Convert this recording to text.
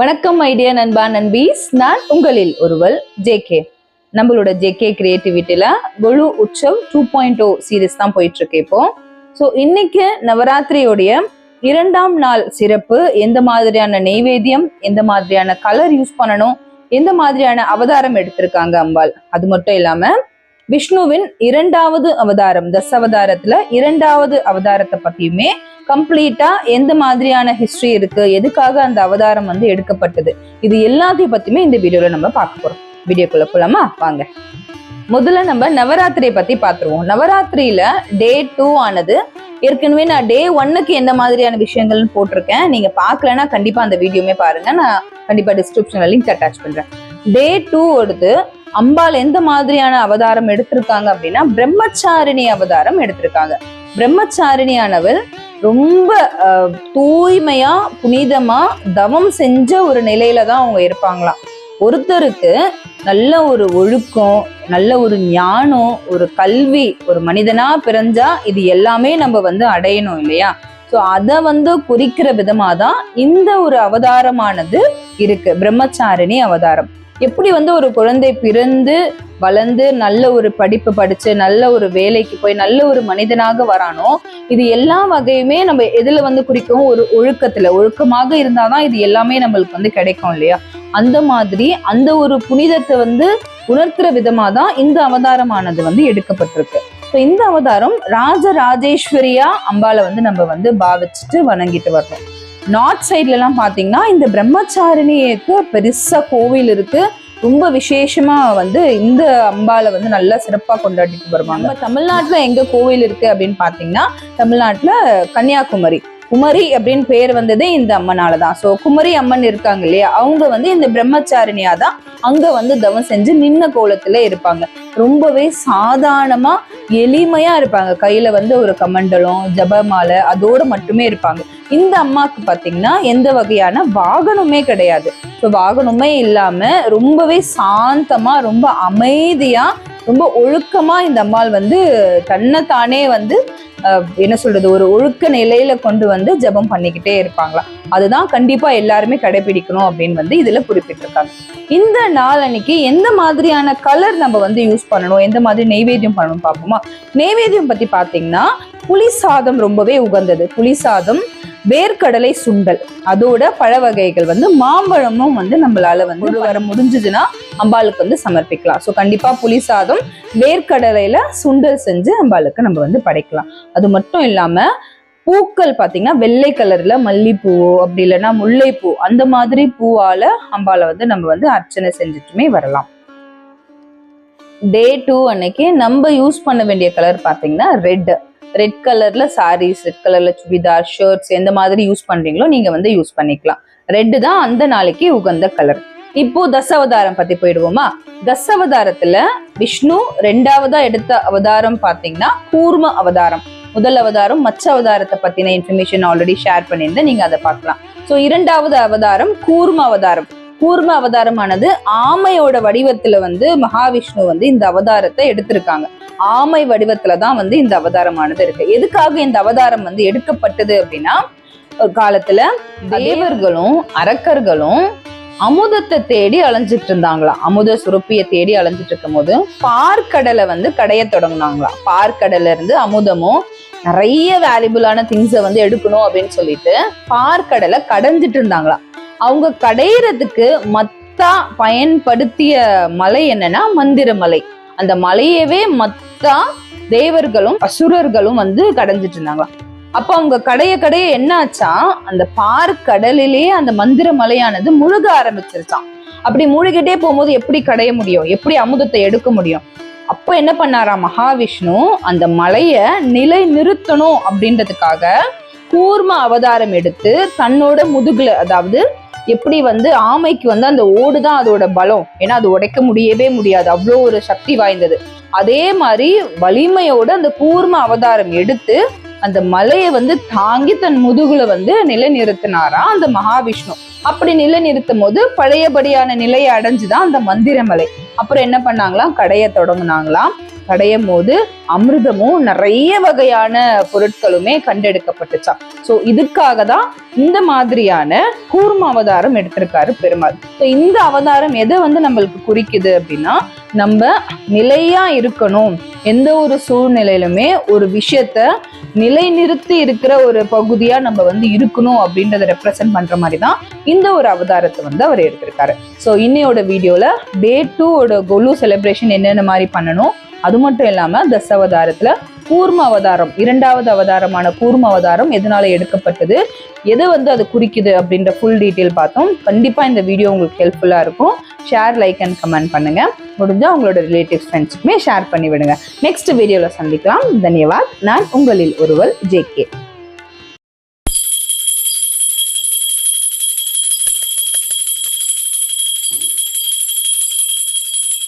வணக்கம் ஐடியா நண்பா நண்பீஸ், நான் உங்களில் ஒருவள் ஜேகே. நம்மளோட ஜேகே கிரியேட்டிவிட்டியில குழு உற்சவ் 2.0 சீரீஸ் தான் போயிட்டு இருக்கு இப்போ. ஸோ இன்னைக்கு நவராத்திரியோடைய 2ஆம் நாள் சிறப்பு, எந்த மாதிரியான நெய்வேத்தியம், எந்த மாதிரியான கலர் யூஸ் பண்ணணும், எந்த மாதிரியான அவதாரம் எடுத்திருக்காங்க அம்பாள், அது மட்டும் இல்லாம விஷ்ணுவின் 2வது அவதாரம் தசாவதாரத்துல 2வது அவதாரத்தை பத்தியுமே கம்ப்ளீட்டா எந்த மாதிரியான ஹிஸ்டரி இருக்கு, எதுக்காக அந்த அவதாரம் எடுக்கப்பட்டது, இது எல்லாத்தையும் பத்தியுமே இந்த வீடியோல நம்ம பார்க்க போறோம். வீடியோக்குள்ள போலாமா? வாங்க. முதல்ல நம்ம நவராத்திரியை பத்தி பார்த்துருவோம். நவராத்திரியில டே 2 ஆனது ஏற்கனவே நான் டே 1க்கு எந்த மாதிரியான விஷயங்கள்னு போட்டிருக்கேன். நீங்க பார்க்கலன்னா கண்டிப்பா அந்த வீடியோமே பாருங்க, நான் கண்டிப்பா டிஸ்கிரிப்ஷன்ல லிங்க் அட்டாச் பண்றேன். டே 2 எடுத்து அம்பாள் எந்த மாதிரியான அவதாரம் எடுத்திருக்காங்க அப்படின்னா பிரம்மச்சாரிணி அவதாரம் எடுத்திருக்காங்க. பிரம்மச்சாரிணியானவள் ரொம்ப தூய்மையா புனிதமா தவம் செஞ்ச ஒரு நிலையில தான் அவங்க இருப்பாங்களாம். ஒருத்தருக்கு நல்ல ஒரு ஒழுக்கம், நல்ல ஒரு ஞானம், ஒரு கல்வி, ஒரு மனிதனா பிறந்தா இது எல்லாமே நம்ம அடையணும் இல்லையா? ஸோ அதை குறிக்கிற விதமா தான் இந்த ஒரு அவதாரமானது இருக்கு, பிரம்மச்சாரிணி அவதாரம். எப்படி ஒரு குழந்தை பிறந்து வளர்ந்து நல்ல ஒரு படிப்பு படிச்சு நல்ல ஒரு வேலைக்கு போய் நல்ல ஒரு மனிதனாக வரானோ, இது எல்லா வகையுமே நம்ம எதுல குறிக்கும், ஒரு ஒழுக்கமாக இருந்தாதான் இது எல்லாமே நம்மளுக்கு கிடைக்கும் இல்லையா? அந்த மாதிரி அந்த ஒரு புனிதத்தை உணர்த்துற விதமா தான் இந்த அவதாரமானது எடுக்கப்பட்டிருக்கு. ஸோ இந்த அவதாரம் ராஜராஜேஸ்வரியா அம்பாளை நம்ம பாவிச்சுட்டு வணங்கிட்டு வர்றோம். நார்த் சைட்ல எல்லாம் பாத்தீங்கன்னா இந்த பிரம்மச்சாரிணிக்கு பெருசா கோவில் இருக்கு, ரொம்ப விசேஷமா இந்த அம்பாளை நல்லா சிறப்பா கொண்டாடிட்டு வருவாங்க. நம்ம தமிழ்நாட்டுல எங்க கோவில் இருக்கு அப்படின்னு பாத்தீங்கன்னா, தமிழ்நாட்டுல கன்னியாகுமரி, குமரி அப்படின்னு பேர் வந்ததே இந்த அம்மனாலதான். ஸோ குமரி அம்மன் இருக்காங்க இல்லையா, அவங்க இந்த பிரம்மச்சாரிணியா தான் அங்க தவம் செஞ்சு நின்ன கோலத்துல இருப்பாங்க. ரொம்பவே சாதாரணமா எளிமையா இருப்பாங்க. கையில ஒரு கமண்டலம், ஜபமாலை அதோட மட்டுமே இருப்பாங்க. இந்த அம்மாக்கு பாத்தீங்கன்னா எந்த வகையான வாகனமே கிடையாது. ஸோ வாகனமே இல்லாம ரொம்பவே சாந்தமா, ரொம்ப அமைதியா, ரொம்ப ஒழுக்கமா இந்த அம்மாள் தன்னைத்தானே என்ன சொல்றது, ஒரு ஒழுக்க நிலையில கொண்டு ஜபம் பண்ணிக்கிட்டே இருப்பாங்களாம். அதுதான் கண்டிப்பா எல்லாருமே கடைபிடிக்கணும் அப்படின்னு இதுல குறிப்பிட்டிருக்காங்க. இந்த நாள் அன்னைக்கு எந்த மாதிரியான கலர் நம்ம யூஸ் பண்ணணும், எந்த மாதிரி நெய்வேத்தியம் பண்ணணும் பார்ப்போமா? நெய்வேத்தியம் பத்தி பாத்தீங்கன்னா புளி சாதம் ரொம்பவே உகந்தது. புளி சாதம், வேர்க்கடலை சுண்டல், அதோட பழ வகைகள் மாம்பழமும் நம்மளால ஒரு வாரம் முடிஞ்சதுன்னா அம்பாளுக்கு சமர்ப்பிக்கலாம். ஸோ கண்டிப்பா புளி சாதம், வேர்க்கடலையில சுண்டல் செஞ்சு அம்பாளுக்கு நம்ம படைக்கலாம். அது மட்டும் இல்லாம பூக்கள் பாத்தீங்கன்னா வெள்ளை கலர்ல மல்லிப்பூவோ அப்படி இல்லைன்னா முல்லைப்பூ, அந்த மாதிரி பூவால அம்பாளை நம்ம அர்ச்சனை செஞ்சுட்டுமே வரலாம். டே 2 அன்னைக்கு நம்ம யூஸ் பண்ண வேண்டிய கலர் பாத்தீங்கன்னா ரெட் கலர்ல சாரீஸ், ரெட் கலர்ல சுடிதார், ஷர்ட்ஸ் எந்த மாதிரி யூஸ் பண்றீங்களோ நீங்க யூஸ் பண்ணிக்கலாம். ரெட் தான் அந்த நாளைக்கு உகந்த கலர். இப்போ தசாவதாரம் பத்தி போயிடுவோமா? தசாவதாரத்துல விஷ்ணு 2வதா எடுத்த அவதாரம் பாத்தீங்கன்னா கூர்ம அவதாரம். முதல் அவதாரம் மச்ச அவதாரத்தை பத்தின இன்ஃபர்மேஷன் ஆல்ரெடி ஷேர் பண்ணியிருந்தேன், நீங்க அதை பார்க்கலாம். ஸோ 2வது அவதாரம் கூர்ம அவதாரம். கூர்ம அவதாரமானது ஆமையோட வடிவத்துல மகாவிஷ்ணு இந்த அவதாரத்தை எடுத்திருக்காங்க. ஆமை வடிவத்துலதான் இந்த அவதாரமானது இருக்கு. எதுக்காக இந்த அவதாரம் எடுக்கப்பட்டது அப்படின்னா, ஒரு காலத்துல தேவர்களும் அரக்கர்களும் அமுதத்தை தேடி அலைஞ்சிட்டு இருந்தாங்களாம். அமுத சுரப்பியை தேடி அலைஞ்சிட்டு இருக்கும் போது பார்க்கடலை கடைய தொடங்கினாங்களாம். பார்க்கடல இருந்து அமுதமும் நிறைய வேல்யூபிளான திங்ஸை எடுக்கணும் அப்படின்னு சொல்லிட்டு பார்க்கடலை கடைஞ்சிட்டு இருந்தாங்களாம். அவங்க கடையிறதுக்கு மத்தா பயன்படுத்திய மலை என்னன்னா மந்திர மலை. அந்த மலையவே மத்தா தேவர்களும் அசுரர்களும் கடைஞ்சிட்டு இருந்தாங்களாம். அப்ப அவங்க கடைய என்ன ஆச்சா, அந்த பார்க்கடலிலே அந்த மந்திர மலையானது முழுக ஆரம்பிச்சிருச்சான். அப்படி மூழ்கிட்டே போகும்போது எப்படி கடைய முடியும், எப்படி அமுதத்தை எடுக்க முடியும்? அப்ப என்ன பண்ணாரா மகாவிஷ்ணு, அந்த மலைய நிலை நிறுத்தணும் அப்படின்றதுக்காக கூர்ம அவதாரம் எடுத்து தன்னோட முதுகுல, அதாவது எப்படி ஆமைக்கு அந்த ஓடுதான் அதோட பலம், ஏன்னா அது உடைக்க முடியவே முடியாது, அவ்வளோ ஒரு சக்தி வாய்ந்தது. அதே மாதிரி வலிமையோட அந்த கூர்ம அவதாரம் எடுத்து அந்த மலையை தாங்கி தன் முதுகுல நிலைநிறுத்தினாரா அந்த மகாவிஷ்ணு. அப்படி நிலைநிறுத்தும் போது பழையபடியான நிலையை அடைஞ்சுதான் அந்த மந்திர மலை. அப்புறம் என்ன பண்ணாங்களாம், கடைய தொடங்கினாங்களாம். கடையும் போது அமிர்தமும் நிறைய வகையான பொருட்களுமே கண்டெடுக்கப்பட்டுச்சாம். ஸோ இதுக்காக தான் இந்த மாதிரியான கூர்ம அவதாரம் எடுத்திருக்காரு பெருமாள். ஸோ இந்த அவதாரம் எதை நம்மளுக்கு குறிக்குது அப்படின்னா, நம்ம நிலையா இருக்கணும், எந்த ஒரு சூழ்நிலையிலுமே ஒரு விஷயத்த நிலைநிறுத்தி இருக்கிற ஒரு பகுதியா நம்ம இருக்கணும் அப்படின்றத ரெப்ரசென்ட் பண்ற மாதிரி தான் இந்த ஒரு அவதாரத்தை அவர் எடுத்திருக்காரு. ஸோ இன்னையோட வீடியோல Day 2 கொலு செலிப்ரேஷன் என்னென்ன மாதிரி பண்ணணும், அது மட்டும் இல்லாம தசாவதாரத்துல கூர்ம அவதாரம், 2வது அவதாரமான கூர்ம அவதாரம் எதனால எடுக்கப்பட்டது, எது அது குறிக்குது அப்படின்ற ஃபுல் டீட்டெயில் பார்த்தோம். கண்டிப்பா இந்த வீடியோ உங்களுக்கு ஹெல்ப்ஃபுல்லா இருக்கும். ஷேர், லைக் அண்ட் கமெண்ட் பண்ணுங்க. முடிஞ்சா உங்களோட ரிலேட்டிவ்ஸ் ஃப்ரெண்ட்ஸுக்குமே ஷேர் பண்ணி விடுங்க. நெக்ஸ்ட் வீடியோல சந்திக்கலாம். தன்யவாத். நான் உங்களில் ஒருவள் JK.